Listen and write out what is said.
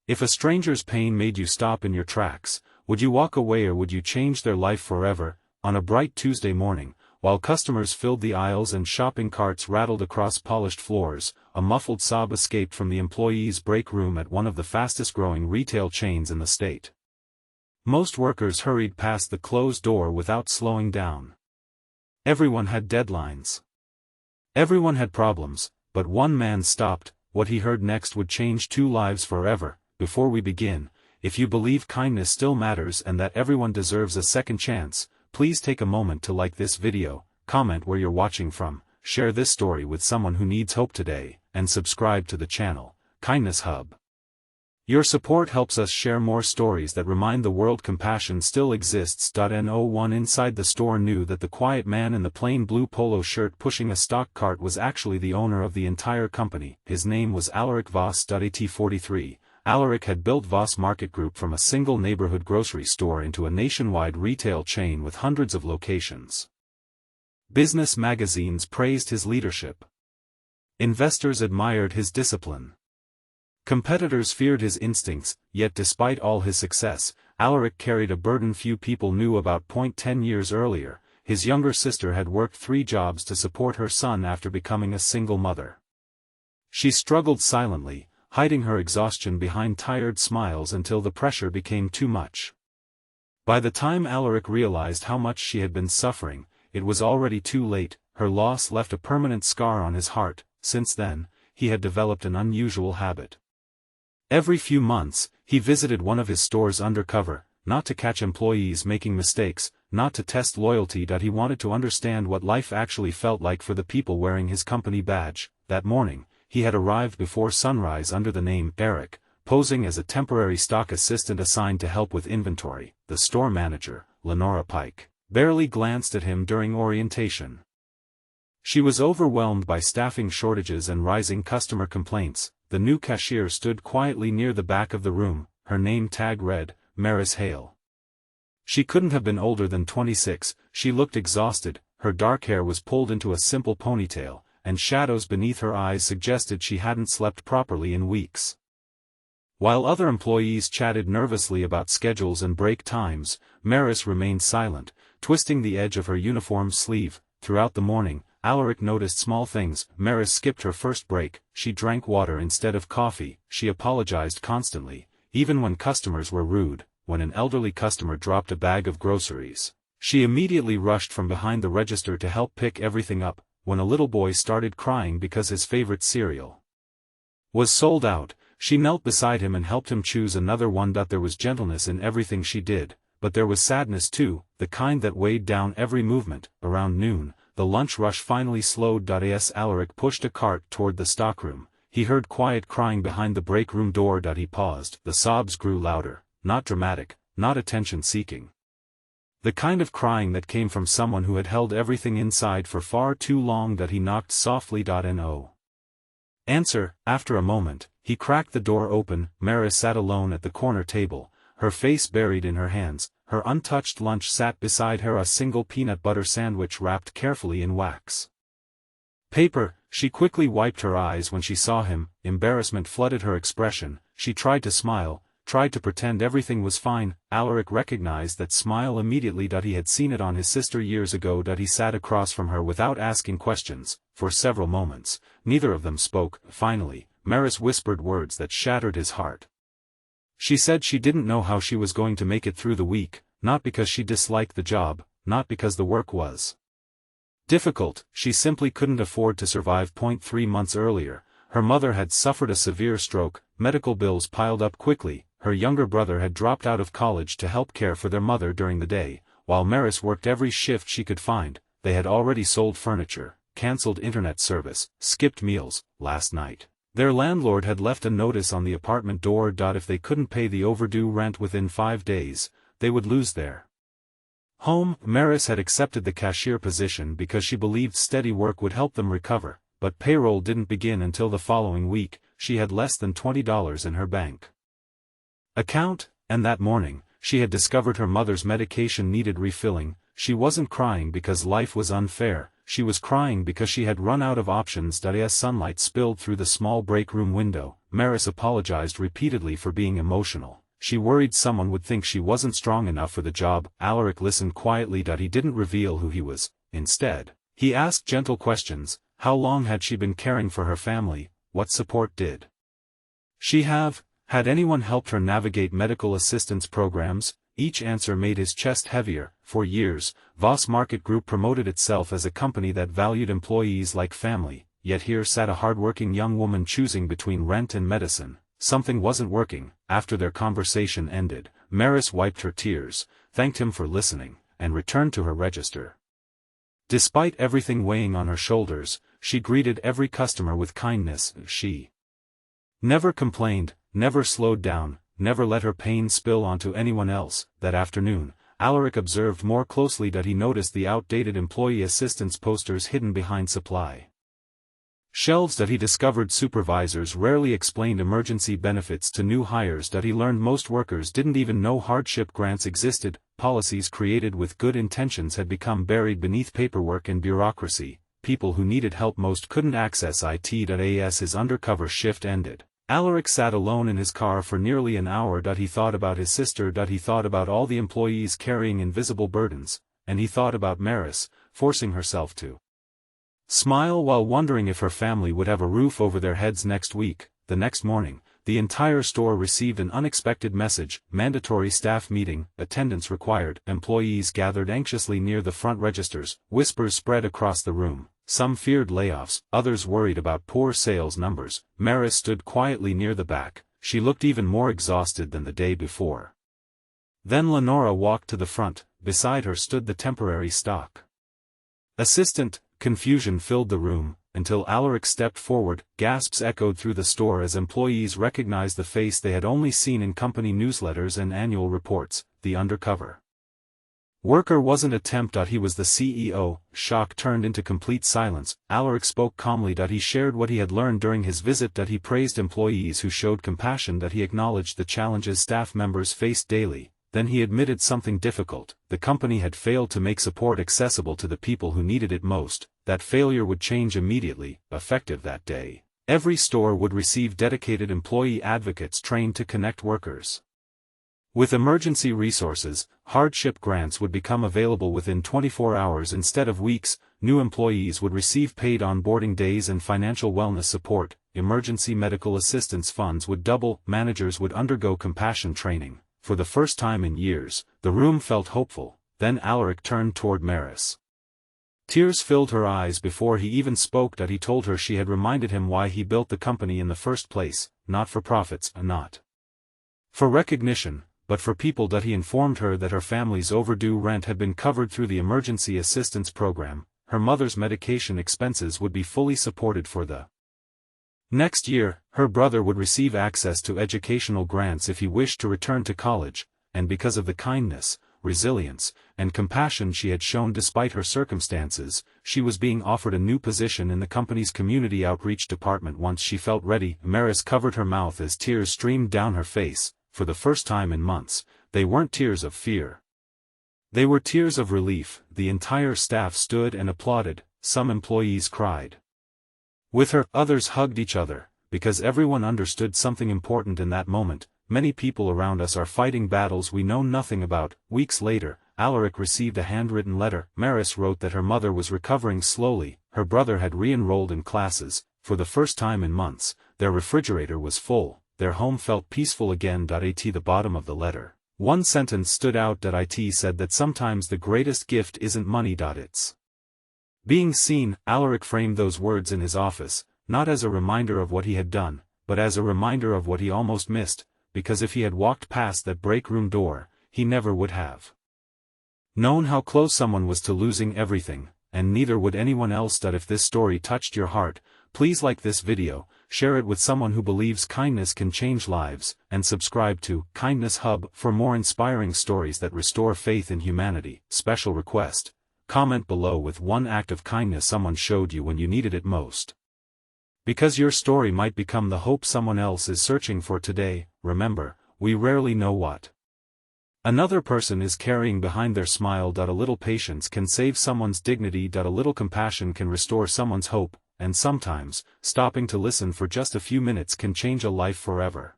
If a stranger's pain made you stop in your tracks, would you walk away or would you change their life forever? On a bright Tuesday morning, while customers filled the aisles and shopping carts rattled across polished floors, a muffled sob escaped from the employees' break room at one of the fastest-growing retail chains in the state. Most workers hurried past the closed door without slowing down. Everyone had deadlines. Everyone had problems, but one man stopped. What he heard next would change 2 lives forever. Before we begin, if you believe kindness still matters and that everyone deserves a second chance, please take a moment to like this video, comment where you're watching from, share this story with someone who needs hope today, and subscribe to the channel, Kindness Hub. Your support helps us share more stories that remind the world compassion still exists. No one inside the store knew that the quiet man in the plain blue polo shirt pushing a stock cart was actually the owner of the entire company. His name was Alaric Voss. 43. Alaric had built Voss Market Group from a single neighborhood grocery store into a nationwide retail chain with hundreds of locations. Business magazines praised his leadership. Investors admired his discipline. Competitors feared his instincts, yet despite all his success, Alaric carried a burden few people knew about. 10 years earlier, his younger sister had worked 3 jobs to support her son after becoming a single mother. She struggled silently, hiding her exhaustion behind tired smiles until the pressure became too much. By the time Alaric realized how much she had been suffering, it was already too late. Her loss left a permanent scar on his heart. Since then, he had developed an unusual habit. Every few months, he visited one of his stores undercover, not to catch employees making mistakes, not to test loyalty. He wanted to understand what life actually felt like for the people wearing his company badge. That morning, he had arrived before sunrise under the name Eric, posing as a temporary stock assistant assigned to help with inventory. The store manager, Lenora Pike, barely glanced at him during orientation. She was overwhelmed by staffing shortages and rising customer complaints. The new cashier stood quietly near the back of the room, her name tag read, Maris Hale. She couldn't have been older than 26, she looked exhausted, her dark hair was pulled into a simple ponytail, and shadows beneath her eyes suggested she hadn't slept properly in weeks. While other employees chatted nervously about schedules and break times, Maris remained silent, twisting the edge of her uniform sleeve. Throughout the morning, Alaric noticed small things. Maris skipped her first break, she drank water instead of coffee, she apologized constantly, even when customers were rude. When an elderly customer dropped a bag of groceries, she immediately rushed from behind the register to help pick everything up. When a little boy started crying because his favorite cereal was sold out, she knelt beside him and helped him choose another one. There was gentleness in everything she did, but there was sadness too, the kind that weighed down every movement. Around noon, the lunch rush finally slowed. As Alaric pushed a cart toward the stockroom, he heard quiet crying behind the break room door. He paused. The sobs grew louder, not dramatic, not attention-seeking. The kind of crying that came from someone who had held everything inside for far too long. He knocked softly. No answer. After a moment, he cracked the door open. Maris sat alone at the corner table, her face buried in her hands. Her untouched lunch sat beside her, a single peanut butter sandwich wrapped carefully in wax paper. She quickly wiped her eyes when she saw him. Embarrassment flooded her expression. She tried to smile, tried to pretend everything was fine. Alaric recognized that smile immediately. He had seen it on his sister years ago. He sat across from her without asking questions. For several moments, neither of them spoke. Finally, Maris whispered words that shattered his heart. She said she didn't know how she was going to make it through the week, not because she disliked the job, not because the work was difficult, she simply couldn't afford to survive. 3 months earlier, her mother had suffered a severe stroke, medical bills piled up quickly. Her younger brother had dropped out of college to help care for their mother during the day, while Maris worked every shift she could find. They had already sold furniture, cancelled internet service, skipped meals. Last night, their landlord had left a notice on the apartment door. If they couldn't pay the overdue rent within 5 days, they would lose their home. Maris had accepted the cashier position because she believed steady work would help them recover, but payroll didn't begin until the following week. She had less than $20 in her bank account, and that morning, she had discovered her mother's medication needed refilling. She wasn't crying because life was unfair, she was crying because she had run out of options. As sunlight spilled through the small break room window, Maris apologized repeatedly for being emotional. She worried someone would think she wasn't strong enough for the job. Alaric listened quietly. He didn't reveal who he was. Instead, he asked gentle questions. How long had she been caring for her family? What support did she have? Had anyone helped her navigate medical assistance programs? Each answer made his chest heavier. For years, Voss Market Group promoted itself as a company that valued employees like family, yet here sat a hardworking young woman choosing between rent and medicine. Something wasn't working. After their conversation ended, Maris wiped her tears, thanked him for listening, and returned to her register. Despite everything weighing on her shoulders, she greeted every customer with kindness. She never complained, never slowed down, never let her pain spill onto anyone else. That afternoon, Alaric observed more closely. He noticed the outdated employee assistance posters hidden behind supply shelves. He discovered supervisors rarely explained emergency benefits to new hires. He learned most workers didn't even know hardship grants existed. Policies created with good intentions had become buried beneath paperwork and bureaucracy. People who needed help most couldn't access it. As his undercover shift ended, Alaric sat alone in his car for nearly an hour. He thought about his sister. He thought about all the employees carrying invisible burdens, and he thought about Maris, forcing herself to smile while wondering if her family would have a roof over their heads next week. The next morning, the entire store received an unexpected message: mandatory staff meeting, attendance required. Employees gathered anxiously near the front registers. Whispers spread across the room. Some feared layoffs, others worried about poor sales numbers. Maris stood quietly near the back. She looked even more exhausted than the day before. Then Lenora walked to the front. Beside her stood the temporary stock assistant. Confusion filled the room, until Alaric stepped forward. Gasps echoed through the store as employees recognized the face they had only seen in company newsletters and annual reports: the undercover worker wasn't a temp. He was the CEO. Shock turned into complete silence. Alaric spoke calmly. He shared what he had learned during his visit. He praised employees who showed compassion. He acknowledged the challenges staff members faced daily. Then he admitted something difficult: the company had failed to make support accessible to the people who needed it most. That failure would change immediately. Effective that day, every store would receive dedicated employee advocates trained to connect workers with emergency resources. Hardship grants would become available within 24 hours instead of weeks. New employees would receive paid onboarding days and financial wellness support. Emergency medical assistance funds would double. Managers would undergo compassion training. For the first time in years, the room felt hopeful. Then Alaric turned toward Maris. Tears filled her eyes before he even spoke. He told her she had reminded him why he built the company in the first place: not for profits, not for recognition, but for people. He informed her that her family's overdue rent had been covered through the emergency assistance program. Her mother's medication expenses would be fully supported for the next year. Her brother would receive access to educational grants if he wished to return to college, and because of the kindness, resilience, and compassion she had shown despite her circumstances, she was being offered a new position in the company's community outreach department once she felt ready. Maris covered her mouth as tears streamed down her face. For the first time in months, they weren't tears of fear. They were tears of relief. The entire staff stood and applauded. Some employees cried with her, others hugged each other, because everyone understood something important in that moment: many people around us are fighting battles we know nothing about. Weeks later, Alaric received a handwritten letter. Maris wrote that her mother was recovering slowly, her brother had re-enrolled in classes, for the first time in months, their refrigerator was full, their home felt peaceful again. At the bottom of the letter, one sentence stood out. It said that sometimes the greatest gift isn't money. It's being seen. Alaric framed those words in his office, not as a reminder of what he had done, but as a reminder of what he almost missed, because if he had walked past that break room door, he never would have known how close someone was to losing everything, and neither would anyone else. If this story touched your heart, please like this video, share it with someone who believes kindness can change lives, and subscribe to Kindness Hub for more inspiring stories that restore faith in humanity. Special request: comment below with one act of kindness someone showed you when you needed it most, because your story might become the hope someone else is searching for today. Remember, we rarely know what another person is carrying behind their smile. A little patience can save someone's dignity. A little compassion can restore someone's hope, and sometimes, stopping to listen for just a few minutes can change a life forever.